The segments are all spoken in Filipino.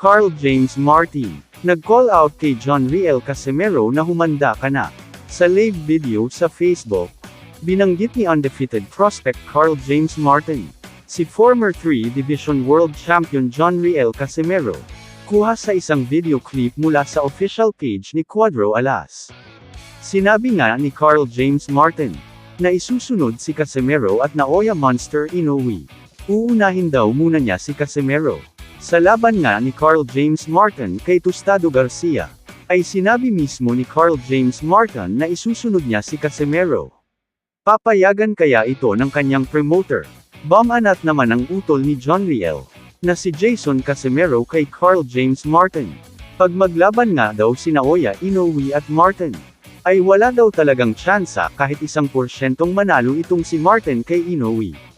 Carl James Martin, nag-call out kay John Riel Casimero na humanda ka na. Sa live video sa Facebook, binanggit ni undefeated prospect Carl James Martin, si former 3 Division World Champion John Riel Casimero, kuha sa isang video clip mula sa official page ni Cuadro Alas. Sinabi nga ni Carl James Martin, na isusunod si Casimero at Naoya Monster Inoue. Uunahin daw muna niya si Casimero. Sa laban nga ni Carl James Martin kay Tostado Garcia, ay sinabi mismo ni Carl James Martin na isusunod niya si Casimero. Papayagan kaya ito ng kanyang promoter? Bumanat naman ang utol ni John Riel, na si Jason Casimero kay Carl James Martin. Pag maglaban nga daw si Naoya Inoue at Martin, ay wala daw talagang tsansa kahit 1% manalo itong si Martin kay Inoue.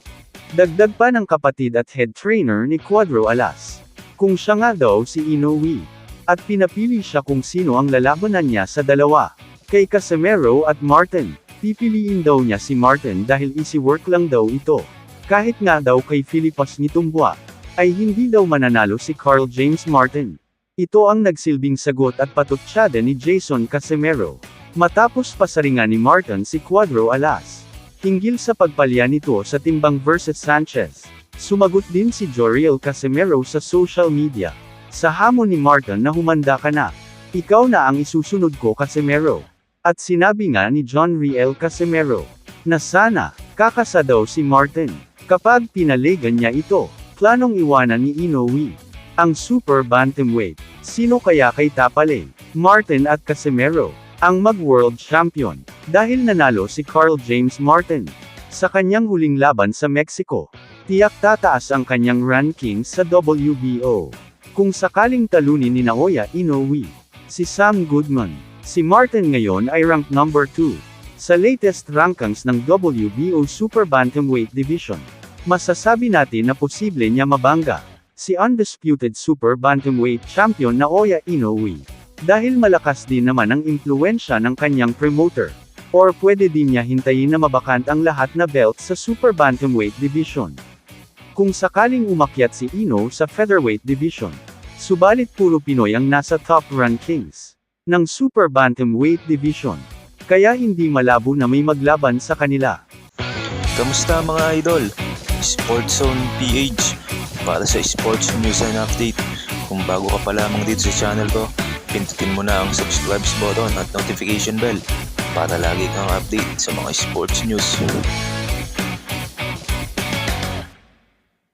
Dagdag pa ng kapatid at head trainer ni Cuadro Alas, kung siya nga daw si Inoue, at pinapili siya kung sino ang lalabanan niya sa dalawa, kay Casimero at Martin, pipiliin daw niya si Martin dahil easy work lang daw ito. Kahit nga daw kay Filipas Nitumbua, ay hindi daw mananalo si Carl James Martin. Ito ang nagsilbing sagot at patutsyada ni Jason Casimero. Matapos pasaringan ni Martin si Cuadro Alas, hinggil sa pagpalya nito sa timbang versus Sanchez, sumagot din si Joriel Casimero sa social media, sa hamon ni Martin na humanda ka na. Ikaw na ang isusunod ko Casimero. At sinabi nga ni John Riel Casimero, na sana, kakasa daw si Martin. Kapag pinaligan niya ito, planong iwanan ni Inoue ang super bantamweight. Sino kaya kay Tapale, Martin at Casimero ang mag-world champion, dahil nanalo si Carl James Martin sa kanyang huling laban sa Mexico. Tiyak tataas ang kanyang ranking sa WBO. Kung sakaling talunin ni Naoya Inoue si Sam Goodman, si Martin ngayon ay ranked number 2 sa latest rankings ng WBO Super Bantamweight Division. Masasabi natin na posible niya mabangga si undisputed Super Bantamweight Champion Naoya Inoue. Dahil malakas din naman ang impluwensya ng kanyang promoter. Or pwede din niya hintayin na mabakant ang lahat na belt sa Super Bantamweight Division. Kung sakaling umakyat si Ino sa Featherweight Division. Subalit puro Pinoy ang nasa top rankings ng Super Bantamweight Division. Kaya hindi malabo na may maglaban sa kanila. Kamusta mga idol? Sports Zone PH para sa sports news and update. Kung bago ka pa lamang dito sa channel ko, pindutin mo na ang subscribe button at notification bell para lagi kang update sa mga sports news.